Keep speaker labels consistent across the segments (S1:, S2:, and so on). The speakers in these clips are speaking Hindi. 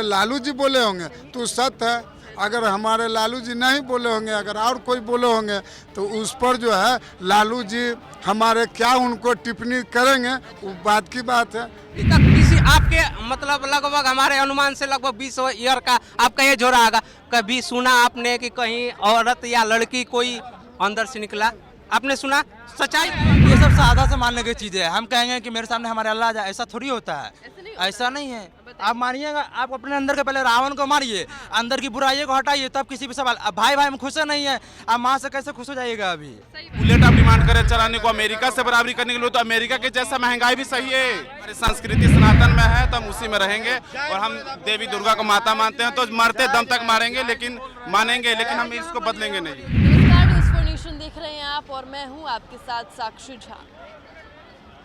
S1: लालू जी बोले होंगे तो सत्य है, अगर हमारे लालू जी नहीं बोले होंगे, अगर और कोई बोले होंगे तो उस पर जो है लालू जी हमारे क्या उनको टिप्पणी करेंगे, वो बात की बात है।
S2: अभी तक किसी आपके मतलब लगभग हमारे अनुमान से लगभग 20 ईयर का आपका एज हो रहा होगा, कभी सुना आपने कि कहीं औरत या लड़की कोई अंदर से निकला? आपने सुना? सच्चाई
S3: ये सब सादा से मानने की चीजें है। हम कहेंगे कि मेरे सामने हमारे अल्लाह जाए, ऐसा थोड़ी होता है। ऐसा नहीं है। आप मानिएगा, आप अपने अंदर के पहले रावण को मारिए, अंदर की बुराइयों को हटाइए, तब किसी भी सवाल। अब भाई भाई में खुश नहीं है, आप माँ से कैसे खुश हो जाइएगा? अभी
S4: बुलेट आप डिमांड करें चलाने को, अमेरिका से बराबरी करने के लिए, तो अमेरिका के जैसा महंगाई भी सही है। हमारी संस्कृति सनातन में है तो हम उसी में रहेंगे, और हम देवी दुर्गा को माता मानते हैं, तो मरते दम तक मारेंगे, लेकिन मानेंगे, लेकिन हम इसको बदलेंगे नहीं।
S5: नमस्कार, न्यूज़ फॉर नेशन देख रहे हैं आप और मैं हूं आपके साथ साक्षी झा।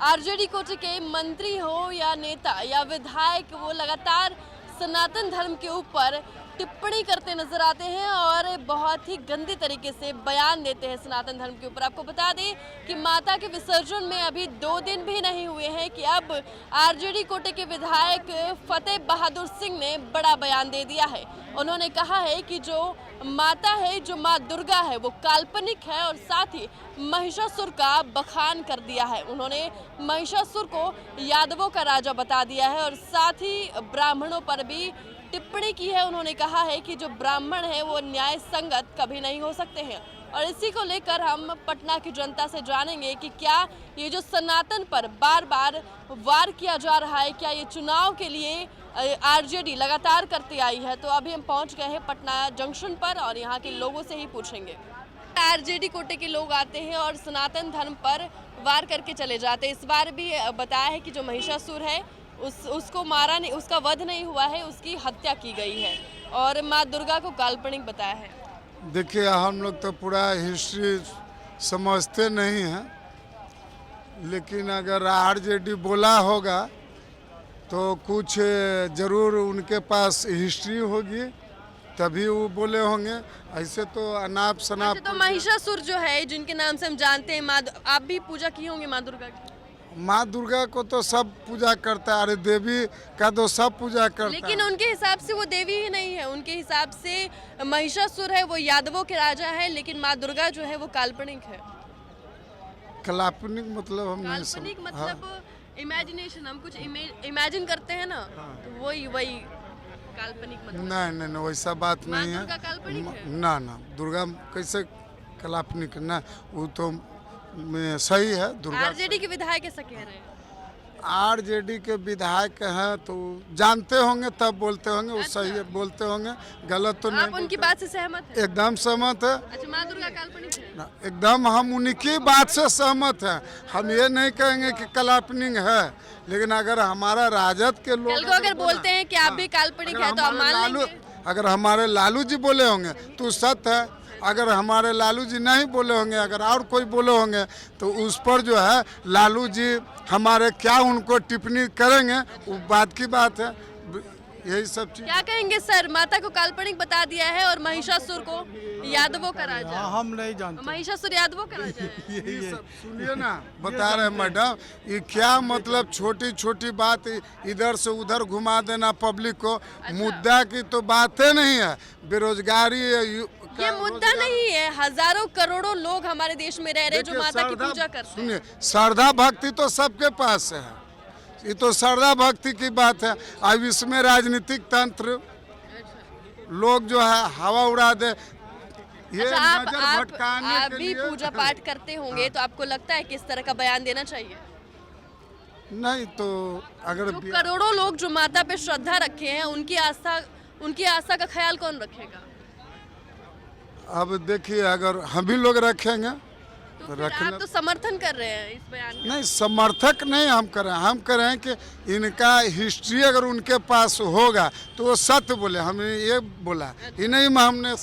S5: आरजेडी कोटे के मंत्री हो या नेता या विधायक, वो लगातार सनातन धर्म के ऊपर टिप्पणी करते नजर आते हैं और बहुत ही गंदे तरीके से बयान देते हैं सनातन धर्म के ऊपर। आपको बता दें कि माता के विसर्जन में अभी 2 दिन भी नहीं हुए हैं कि अब आरजेडी कोटे के विधायक फतेह बहादुर सिंह ने बड़ा बयान दे दिया है। उन्होंने कहा है कि जो माता है, जो माँ दुर्गा है, वो काल्पनिक है और साथ ही महिषासुर का बखान कर दिया है। उन्होंने महिषासुर को यादवों का राजा बता दिया है और साथ ही ब्राह्मणों पर भी टिप्पणी की है। उन्होंने कहा है कि जो ब्राह्मण है वो न्याय संगत कभी नहीं हो सकते हैं। और इसी को लेकर हम पटना की जनता से जानेंगे कि क्या ये जो सनातन पर बार बार वार किया जा रहा है, क्या ये चुनाव के लिए आरजेडी लगातार करती आई है। तो अभी हम पहुंच गए हैं पटना जंक्शन पर और यहाँ के लोगों से ही पूछेंगे। आरजेडी कोटे के लोग आते हैं और सनातन धर्म पर वार करके चले जाते हैं। इस बार भी बताया है कि जो महिषासुर है उसको मारा नहीं, उसका वध नहीं हुआ है, उसकी हत्या की गई है और माँ दुर्गा को काल्पनिक बताया है।
S1: देखिए, हम लोग तो पूरा हिस्ट्री समझते नहीं हैं, लेकिन अगर आरजेडी बोला होगा तो कुछ ज़रूर उनके पास हिस्ट्री होगी, तभी वो बोले होंगे। ऐसे तो अनाप शनाप।
S5: तो महिषासुर जो है, जिनके नाम से हम जानते हैं, माँ, आप भी पूजा की होंगी माँ दुर्गा की?
S1: माँ दुर्गा को तो सब पूजा करता है, अरे देवी का तो सब पूजा करता है।
S5: लेकिन उनके हिसाब से वो देवी ही नहीं है। उनके हिसाब से महिषासुर है वो यादवों के राजा है, लेकिन माँ दुर्गा जो है वो काल्पनिक है।
S1: काल्पनिक मतलब हम नहीं
S5: काल्पनिक
S1: समझ।
S5: मतलब इमेजिनेशन, हम कुछ इमेजिन करते हैं ना, तो वही काल्पनिक मतलब।
S1: नहीं, वैसा बात
S5: माँ
S1: नहीं है।
S5: दुर्गा काल्पनिक है?
S1: ना, दुर्गा कैसे काल्पनिक ना, वो तो सही है। दुर्गा
S5: आरजेडी के विधायक ऐसा कह रहे हैं।
S1: आरजेडी के विधायक हैं तो जानते होंगे तब बोलते होंगे, वो सही है, बोलते होंगे, गलत तो नहीं।
S5: आप उनकी बात से सहमत हैं?
S1: एकदम सहमत है।
S5: अच्छा, माँ दुर्गा काल्पनिक है?
S1: ना, एकदम हम उनकी बात से सहमत हैं। हम ये नहीं कहेंगे कि काल्पनिक है, लेकिन अगर हमारा राजद के लोग
S5: कल को अगर बोलते हैं कि आप भी काल्पनिक है तो आप मान लेंगे?
S1: अगर हमारे लालू जी बोले होंगे तो सत्य है, अगर हमारे लालू जी नहीं बोले होंगे, अगर और कोई बोले होंगे तो उस पर जो है लालू जी हमारे क्या उनको टिप्पणी करेंगे, वो बात की बात है। यही सब चीज।
S5: क्या कहेंगे सर, माता को काल्पनिक बता दिया है और महिषासुर को यादवों का राजा।
S3: हम नहीं जानते।
S5: महिषासुर यादवों का राजा है।
S1: ये सब सुनिए ना, बता रहे मैडम, ये क्या मतलब छोटी छोटी बात इधर से उधर घुमा देना पब्लिक को। मुद्दा की तो बातें नहीं है, बेरोजगारी
S5: ये मुद्दा नहीं है। हजारों करोड़ों लोग हमारे देश में रह रहे हैं जो माता की पूजा करते हैं।
S1: सुनिए, श्रद्धा भक्ति तो सबके पास है, ये तो श्रद्धा भक्ति की बात है। अब इसमें राजनीतिक तंत्र लोग जो है हवा उड़ा दे, ये
S5: अच्छा,
S1: नजर भटकाने
S5: आप
S1: के
S5: भी
S1: लिए।
S5: पूजा पाठ करते होंगे तो आपको लगता है किस तरह का बयान देना चाहिए?
S1: नहीं तो अगर
S5: जो करोड़ों लोग जो माता पे श्रद्धा रखे हैं, उनकी आस्था का ख्याल कौन रखेगा?
S1: अब देखिए, अगर हम भी लोग रखेंगे तो रखना।
S5: आप तो समर्थन कर रहे हैं इस बयान का।
S1: नहीं, समर्थक नहीं हम करें, हम करें कि इनका हिस्ट्री अगर उनके पास होगा तो वो सत्य बोले। हमने ये बोला, इन्हीं में हमने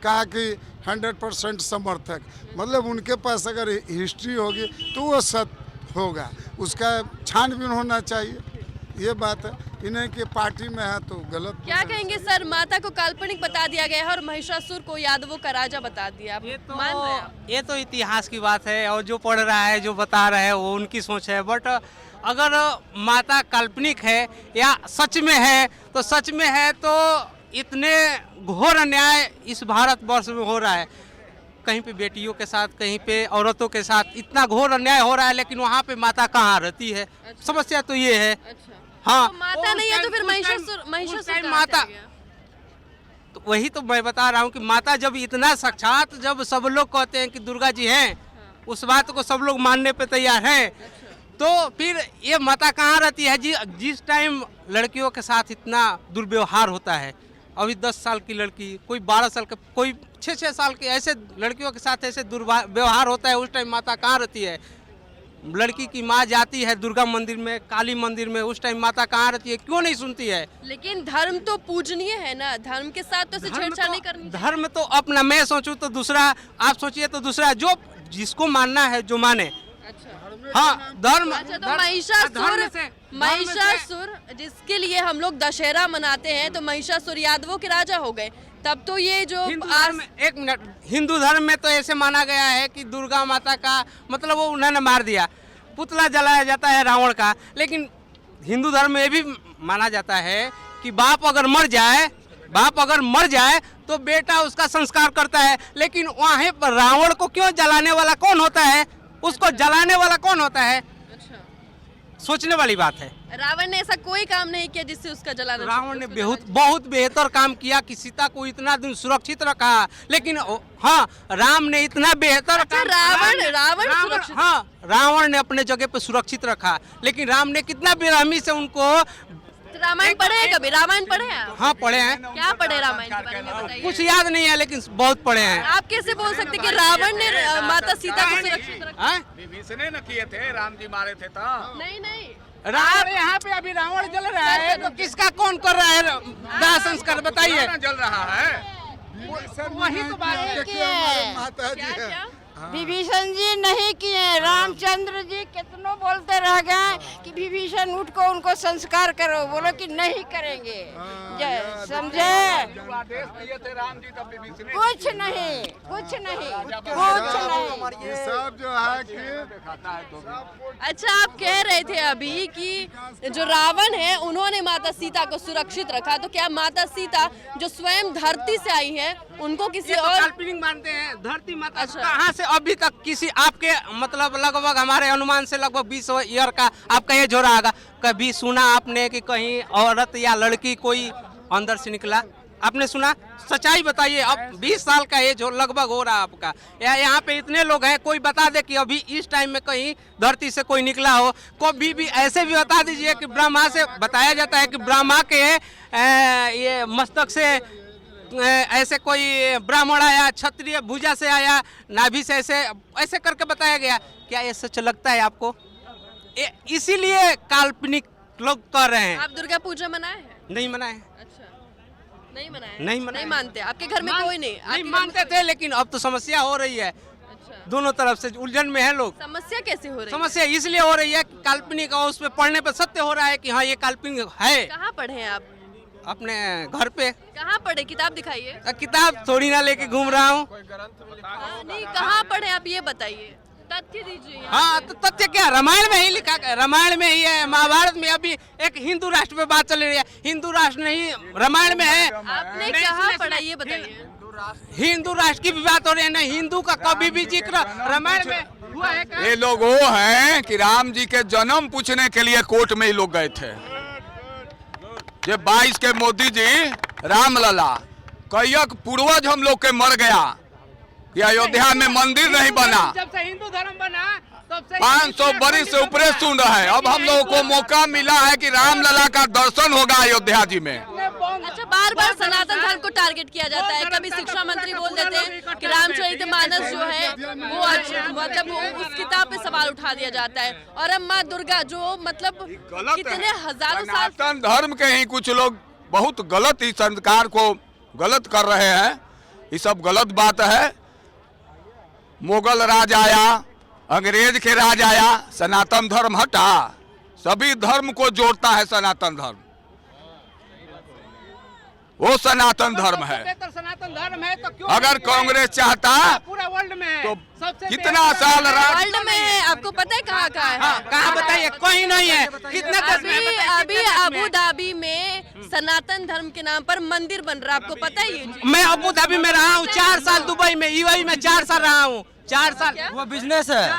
S1: कहा कि 100% समर्थक, मतलब उनके पास अगर हिस्ट्री होगी तो वो सत्य होगा, उसका छानबीन होना चाहिए, ये बात है। इन्हें के पार्टी में है तो गलत।
S5: क्या कहेंगे सर, माता को काल्पनिक बता दिया गया है और महिषासुर को यादवों का राजा बता दिया, आप मान रहे हैं?
S2: ये तो इतिहास की बात है और जो पढ़ रहा है, जो बता रहा है, वो उनकी सोच है। बट अगर माता काल्पनिक है या सच में है, तो सच में है तो इतने घोर अन्याय इस भारतवर्ष में हो रहा है। कहीं पे बेटियों के साथ, कहीं पे औरतों के साथ इतना घोर अन्याय हो रहा है, लेकिन वहाँ पे माता कहाँ रहती है? समस्या तो ये है। हाँ,
S5: तो माता नहीं है तो फिर महिषासुर
S2: माता, तो वही तो मैं बता रहा हूँ कि माता जब इतना साक्षात, जब सब लोग कहते हैं कि दुर्गा जी हैं, उस बात को सब लोग मानने पे तैयार हैं, तो फिर ये माता कहाँ रहती है? जिस टाइम लड़कियों के साथ इतना दुर्व्यवहार होता है, अभी 10 साल की लड़की, कोई 12 साल का, कोई 6 साल की, ऐसे लड़कियों के साथ ऐसे दुर्व्यवहार होता है, उस टाइम माता कहाँ रहती है? लड़की की माँ जाती है दुर्गा मंदिर में, काली मंदिर में, उस टाइम माता कहाँ रहती है? क्यों नहीं सुनती है?
S5: लेकिन धर्म तो पूजनीय है ना, धर्म के साथ तो छेड़छाड़ नहीं करनी।
S2: धर्म तो अपना, मैं सोचूं तो दूसरा, आप सोचिए तो दूसरा, जो जिसको मानना है जो माने। हाँ, धर्म।
S5: अच्छा, तो महिषासुर जिसके लिए हम लोग दशहरा मनाते हैं, तो महिषासुर यादवों के राजा हो गए, तब तो ये जो
S2: एक मिनट, हिंदू धर्म में तो ऐसे माना गया है कि दुर्गा माता का मतलब वो उन्होंने मार दिया, पुतला जलाया जाता है रावण का। लेकिन हिंदू धर्म में भी माना जाता है कि बाप अगर मर जाए तो बेटा उसका संस्कार करता है। लेकिन वहाँ पर रावण को क्यों जलाने वाला कौन होता है? उसको जलाने वाला कौन होता है? सोचने वाली बात है।
S5: रावण ने ऐसा कोई काम नहीं किया जिससे उसका जलाना।
S2: रावण ने बहुत बेहतर काम किया कि सीता को इतना दिन सुरक्षित रखा। लेकिन हाँ, राम ने इतना बेहतर रावण ने अपने जगह पे सुरक्षित रखा, लेकिन राम ने कितना बेरहमी से उनको।
S5: रामायण पढ़े हैं कभी? रामायण पढ़े हैं?
S2: हाँ, पढ़े हैं।
S5: क्या पढ़े रामायण के बारे में बताइए।
S2: कुछ याद नहीं है, लेकिन बहुत पढ़े हैं।
S5: आप कैसे बोल सकते कि रावण ने माता सीता को सुरक्षित रखा?
S6: विभीषण ने किए थे, राम जी मारे थे तो।
S5: नहीं,
S2: रावण, यहाँ पे अभी रावण जल रहा है, तो किसका कौन कर रहा है दाह संस्कार? बताइए।
S6: जल रहा है,
S2: वही तो बात है।
S1: माता जी है।
S7: विभीषण जी नहीं किए, रामचंद्र जी कितनों बोलते रह गए कि विभीषण उठ को उनको संस्कार करो, बोलो कि नहीं करेंगे। समझे?
S6: आदेश दिए थे राम जी, तब विभीषण
S7: कुछ नहीं।
S1: ये सब जो है कि
S5: अच्छा, आप कह रहे थे अभी कि जो रावण है उन्होंने माता सीता को सुरक्षित रखा, तो क्या माता सीता जो स्वयं धरती से आई है उनको किसी और
S2: काल्पनिक मानते हैं? धरती माता कहाँ से अभी तक किसी आपके मतलब लगभग हमारे अनुमान से लगभग 20 ईयर का आपका एज हो रहा होगा, कभी सुना आपने कि कहीं औरत या लड़की कोई अंदर से निकला? आपने सुना? सच्चाई बताइए। अब 20 साल का एज लगभग हो रहा है आपका, यहाँ पे इतने लोग हैं, कोई बता दे कि अभी इस टाइम में कहीं धरती से कोई निकला हो? कभी भी ऐसे भी बता दीजिए कि ब्रह्मा से, बताया जाता है कि ब्रह्मा के ये मस्तक से ऐसे कोई ब्राह्मण आया, क्षत्रिय भुजा से आया, नाभि से ऐसे करके बताया गया। क्या ये सच लगता है आपको? इसीलिए काल्पनिक लोग कर रहे हैं।
S5: आप दुर्गा पूजा मनाए हैं?
S2: नहीं मनाए।
S5: अच्छा, नहीं मनाए?
S2: नहीं
S5: मानते? आपके घर में कोई नहीं
S2: मानते थे, लेकिन अब तो समस्या हो रही है।
S5: अच्छा,
S2: दोनों तरफ से उलझन में है लोग।
S5: समस्या कैसे हो रही है?
S2: समस्या इसलिए हो रही है कि काल्पनिक, और उस पे पढ़ने पे सत्य हो रहा है कि हाँ ये काल्पनिक है।
S5: कहाँ पढ़े हैं आप?
S2: अपने घर पे।
S5: कहाँ पढ़े? किताब दिखाइए।
S2: किताब थोड़ी ना लेके घूम रहा हूँ।
S5: नहीं, कहाँ पढ़े आप ये बताइए, तथ्य दीजिए।
S2: हाँ, तो तथ्य क्या? रामायण में ही लिखा, रामायण में ही है, महाभारत में। अभी एक हिंदू राष्ट्र पे बात चल रही है, हिंदू राष्ट्र नहीं रामायण में है।
S5: आपने कहाँ पढ़ा ये बताइए।
S2: हिंदू राष्ट्र की भी बात हो रही है ना, हिंदू का कभी भी जिक्र रामायण में हुआ है क्या?
S6: ये लोग वो हैं कि राम जी के जन्म पूछने के लिए कोर्ट में ही लोग गए थे। ये 22 के मोदी जी रामलला कईक पूर्वज हम लोग के मर गया कि अयोध्या में मंदिर नहीं बना।
S2: जब से हिंदू धर्म बना तब से
S6: 500 वर्ष से ऊपर सुन रहा है। अब हम लोगों को मौका मिला है कि रामलला का दर्शन होगा अयोध्या जी में।
S5: अच्छा, बार बार सनातन धर्म को टारगेट किया जाता है। कभी शिक्षा मंत्री बोल देते हैं कि रामचरितमानस जो है वो मतलब उस किताब पे सवाल उठा दिया जाता है, और अब माँ दुर्गा जो मतलब कितने हजारों साल
S6: सनातन धर्म के ही कुछ लोग बहुत गलत ही संस्कार को गलत कर रहे हैं। ये सब गलत बात है। मुगल राज आया, अंग्रेज के राज आया, सनातन धर्म हटा। सभी धर्म को जोड़ता है सनातन धर्म। वो सनातन धर्म है।
S2: बेहतर सनातन धर्म है तो क्यों
S6: अगर कांग्रेस चाहता
S2: पूरा वर्ल्ड में है।
S6: तो
S2: सबसे
S6: कितना
S2: बेहतर
S6: साल राज
S5: वर्ल्ड में है, आपको पता है कहाँ कहाँ है?
S2: हाँ, कहाँ बताइए, कोई नहीं है। कितने देश में
S5: अभी
S2: बताइए,
S5: अभी
S2: कितने देश में
S5: अबू
S2: है?
S5: धाबी में सनातन धर्म के नाम पर मंदिर बन रहा है, आपको पता है ये चीज़?
S2: मैं अबू धाबी में रहा हूँ 4 साल, दुबई में, यूएई में 4 साल रहा हूँ, 4 साल।
S3: वो बिजनेस है।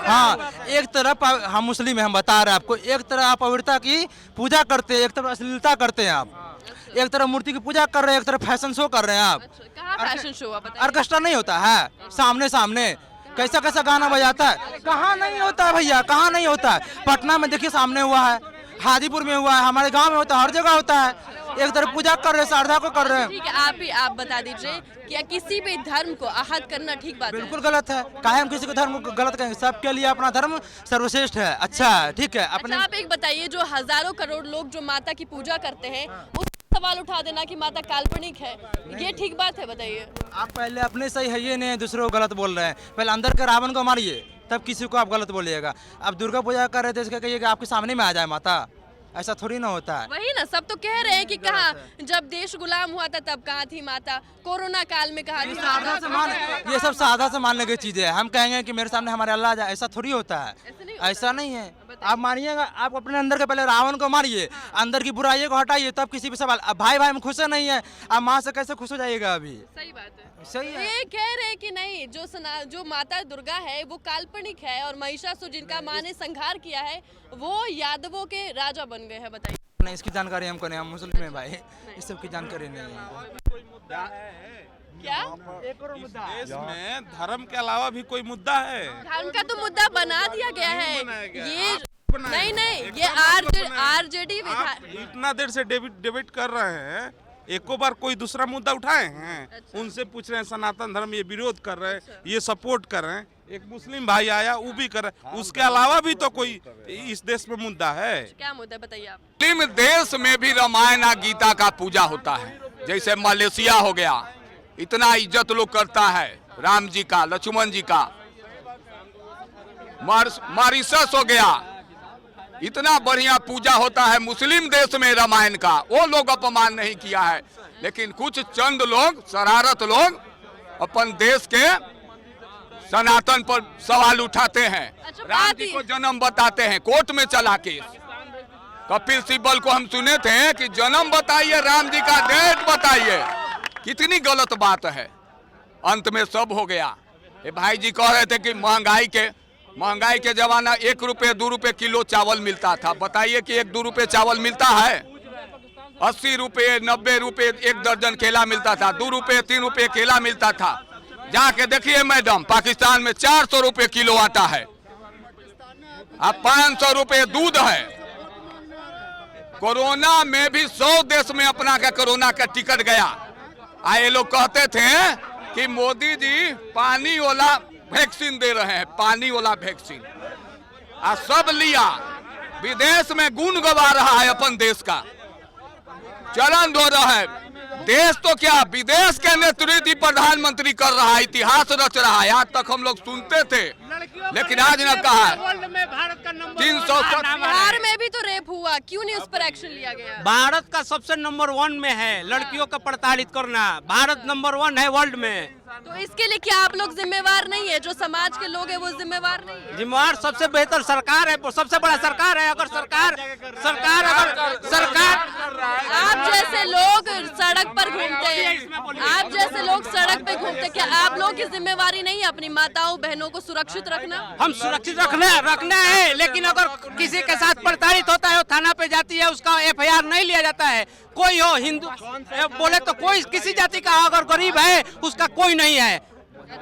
S3: हाँ, एक तरफ हम मुस्लिम हैं, हम बता रहे हैं आपको, एक तरफ आप पवित्रता की पूजा करते हैं, एक तरफ अश्लीलता करते हैं आप, एक तरफ मूर्ति की पूजा कर रहे हैं, एक तरफ फैशन शो कर रहे हैं आप।
S5: अच्छा, कहाँ फैशन शो हुआ बताइए?
S3: ऑर्केस्ट्रा नहीं होता है सामने सामने, कैसा कैसा गाना बजाता है, कहाँ नहीं होता है भैया, कहाँ नहीं होता है। पटना में देखिए सामने हुआ है, हाजीपुर में हुआ है, हमारे गांव में होता है, हर जगह होता है। एक तरफ पूजा कर रहे हैं, श्रद्धा को कर रहे हैं।
S5: ठीक है, आप बता दीजिए क्या किसी भी धर्म को आहत करना ठीक बात है?
S3: बिल्कुल गलत है। काहे हम किसी के धर्म को गलत कहेंगे? सबके लिए अपना धर्म सर्वश्रेष्ठ है, अच्छा है, ठीक है। अपने
S5: अच्छा, आप एक बताइए, जो हजारों करोड़ लोग जो माता की पूजा करते हैं, उस सवाल उठा देना कि माता काल्पनिक है, ये ठीक बात है? बताइए।
S3: आप पहले अपने सही है ये नहीं, दूसरों को गलत बोल रहे हैं। पहले अंदर के रावण को मारिए, तब किसी को आप गलत बोलिएगा। आप दुर्गा पूजा कर रहे थे, इसका कहिए कि आपके सामने में आ जाए माता, ऐसा थोड़ी ना होता है।
S5: वही ना, सब तो कह रहे हैं कि कहा जब देश गुलाम हुआ था तब कहाँ थी माता, कोरोना काल में कहा थी
S3: सादा से मान, ये सब सादा से मानने की चीजें है। हम कहेंगे कि मेरे सामने हमारे अल्लाह जाए, ऐसा थोड़ी होता है, ऐसा नहीं है। आप मानिएगा, आप अपने अंदर के पहले रावण को मारिए, अंदर की बुराइयों को हटाइए, तब किसी भी सवाल। अब भाई भाई में खुश नहीं है, आप माँ से कैसे खुश हो जाइएगा? अभी
S5: सही बात है।
S3: सही है।
S5: ये कह रहे हैं कि नहीं, जो माता दुर्गा है वो काल्पनिक है और महिषासुर जिनका माँ ने संहार किया है वो यादवों के राजा बन गए हैं। बताइए।
S3: नहीं, इसकी जानकारी हमको नहीं, हम मुस्लिम हैं भाई, इस सब की जानकारी नहीं है।
S5: क्या
S4: देश में धर्म के अलावा भी कोई मुद्दा है?
S5: धर्म का तो मुद्दा बना दिया गया है। ये नहीं, ये आरजेडी विधायक
S4: इतना देर से डिबेट कर रहे हैं, एको बार कोई दूसरा मुद्दा उठाए हैं? उनसे पूछ रहे हैं सनातन धर्म ये विरोध कर रहे हैं, ये सपोर्ट कर रहे हैं। एक मुस्लिम भाई आया, वो भी कर रहे हैं। उसके अलावा भी तो कोई इस देश में मुद्दा है?
S5: क्या मुद्दा बताइए आप?
S6: मुस्लिम देश में भी रामायण और गीता का पूजा होता है। जैसे मलेशिया हो गया, इतना इज्जत लोग करता है राम जी का, लक्ष्मण जी का। मॉरिशस हो गया, इतना बढ़िया पूजा होता है मुस्लिम देश में रामायण का, वो लोग अपमान नहीं किया है। लेकिन कुछ चंद लोग, शरारत लोग अपन देश के सनातन पर सवाल उठाते हैं।
S5: अच्छा,
S6: राम जी को जन्म बताते हैं, कोर्ट में चला के। कपिल सिब्बल को हम सुने थे कि जन्म बताइए, राम जी का डेट बताइए। कितनी गलत बात है। अंत में सब हो गया। ये भाई जी कह रहे थे कि महंगाई के जमाना 1 रुपये 2 रुपये किलो चावल मिलता था। बताइए कि 1-2 रुपये चावल मिलता है? 80 रुपये 90 रुपये 1 दर्जन केला मिलता था, 2 रुपये 3 रुपये केला मिलता था। जाके देखिए मैडम, पाकिस्तान में 400 रुपये किलो आटा है, अब 500 रुपये दूध है। कोरोना में भी 100 देश में अपना का कोरोना का टिकट गया। ये लोग कहते थे कि मोदी जी पानी वाला वैक्सीन दे रहे हैं, पानी वाला वैक्सीन, सब लिया। विदेश में गुण गवा रहा है अपन देश का, चलन धो रहा है। देश तो क्या, विदेश के नेतृत्व प्रधानमंत्री कर रहा है, इतिहास रच रहा है। आज तक हम लोग सुनते थे, लेकिन आज न कहा है। 300
S5: बिहार में भी तो रेप हुआ, क्यों नहीं उस पर एक्शन लिया गया?
S2: भारत का सबसे नंबर 1 में है लड़कियों का प्रताड़ित करना। भारत नंबर 1 है वर्ल्ड में।
S5: तो इसके लिए क्या आप लोग जिम्मेवार नहीं है? जो समाज के लोग हैं वो जिम्मेवार नहीं है?
S2: जिम्मेवार सबसे बेहतर सरकार है, सबसे बड़ा सरकार है। अगर सरकार
S5: आप जैसे लोग सड़क पर घूमते हैं, आप जैसे लोग सड़क पे घूमते, क्या आप लोग की जिम्मेवारी नहीं है अपनी माताओं बहनों को सुरक्षित रखना?
S2: हम सुरक्षित रखना है, लेकिन अगर किसी के साथ प्रताड़ित होता है, वो थाना पे जाती है, उसका FIR नहीं लिया जाता है। कोई हो, हिंदू बोले तो कोई किसी जाति का अगर गरीब है उसका कोई नहीं है,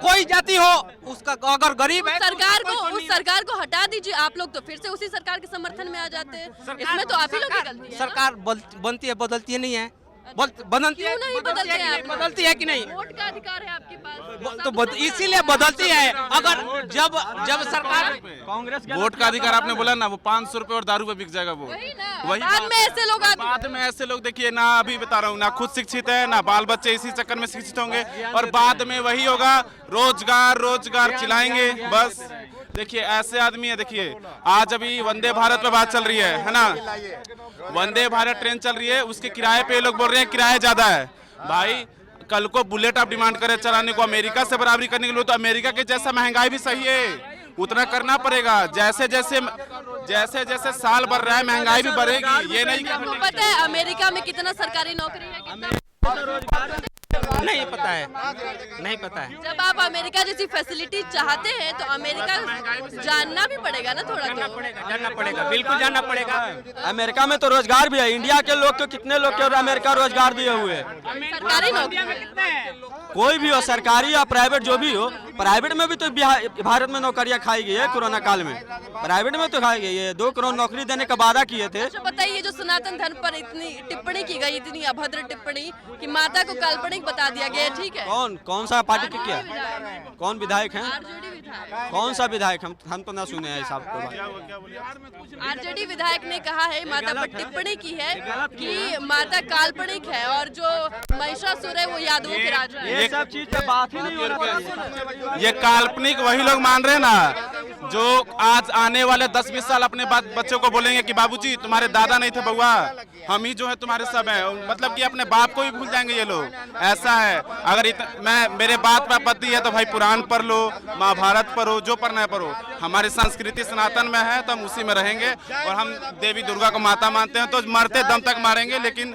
S2: कोई जाति हो उसका अगर गरीब है,
S5: उस सरकार को हटा दीजिए। आप लोग तो फिर से उसी सरकार के समर्थन में आ जाते हैं। इसमें तो आप ही लोग की गलती है।
S2: सरकार बनती है, बदलती नहीं है। बदलती
S5: क्यों नहीं बदलते हैं आप?
S2: बदलती है कि नहीं?
S5: वोट का अधिकार है आपके पास,
S2: तो इसीलिए बदलती है। अगर जब सरकार
S4: कांग्रेस वोट का अधिकार आपने बोला ना, वो 500 रुपये और दारू पे बिक जाएगा वो।
S5: वही बाद में ऐसे लोग
S4: बाद में ऐसे लोग देखिए ना, अभी बता रहा हूँ ना, खुद शिक्षित है ना, बाल बच्चे इसी चक्कर में शिक्षित होंगे, और बाद में वही होगा, रोजगार चिल्लाएंगे बस। देखिए ऐसे आदमी है, देखिए आज अभी वंदे भारत पे बात चल रही है ना, वंदे भारत ट्रेन चल रही है, उसके किराए पे ये लोग बोल रहे हैं किराया ज्यादा है। भाई कल को बुलेट आप डिमांड करें चलाने को अमेरिका से बराबरी करने के लिए, तो अमेरिका के जैसा महंगाई भी सही है, उतना करना पड़ेगा। जैसे जैसे साल बढ़ रहा है महंगाई भी बढ़ेगी, ये नहीं
S5: आपको पता है अमेरिका में कितना सरकारी नौकरी है, कितना
S2: नहीं पता है, नहीं पता है।
S5: जब आप अमेरिका जैसी फैसिलिटी चाहते हैं तो अमेरिका जानना भी पड़ेगा ना, थोड़ा
S2: जानना पड़ेगा, बिल्कुल जानना पड़ेगा।
S3: अमेरिका में तो रोजगार भी है, इंडिया के लोग को कितने लोग के अमेरिका रोजगार दिए हुए हैं।
S5: सरकारी नौकरी
S3: कोई भी हो, सरकारी या प्राइवेट जो भी हो, प्राइवेट में भी तो भारत में नौकरियां खाई गई है कोरोना काल में, प्राइवेट में तो खाई गई है। 2 करोड़ नौकरी देने का वादा किए थे।
S5: अच्छा बताइए, जो सनातन धर्म पर इतनी टिप्पणी की गई, इतनी अभद्र टिप्पणी कि माता को काल्पनिक बता दिया गया, ठीक है?
S3: कौन सा पार्टी के क्या, कौन विधायक हैं,
S5: आरजेडी विधायक,
S3: कौन सा विधायक? हम तो ना सुने हैं साहब को।
S5: आरजेडी विधायक ने कहा है, माता पर टिप्पणी की है कि माता काल्पनिक है और जो महिषासुर है वो यादवों के राजा है।
S3: ये सब चीज पे बात ही नहीं हो रहा।
S4: ये काल्पनिक वही लोग मान रहे हैं ना जो आज आने वाले 10-20 साल अपने बच्चों को बोलेंगे कि बाबूजी तुम्हारे दादा नहीं थे बउआ, हम ही जो है तुम्हारे सब है, मतलब कि अपने बाप को भी भूल जाएंगे ये लोग। ऐसा है, अगर मेरे बात पर आपत्ति है तो भाई पुराण पढ़ लो, महाभारत पढ़ो, जो पढ़ना है पढ़ो। हमारी संस्कृति सनातन में है तो हम उसी में रहेंगे, और हम देवी दुर्गा को माता मानते हैं तो मरते दम तक मानेंगे, लेकिन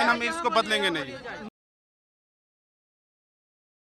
S4: हम इसको बदलेंगे नहीं।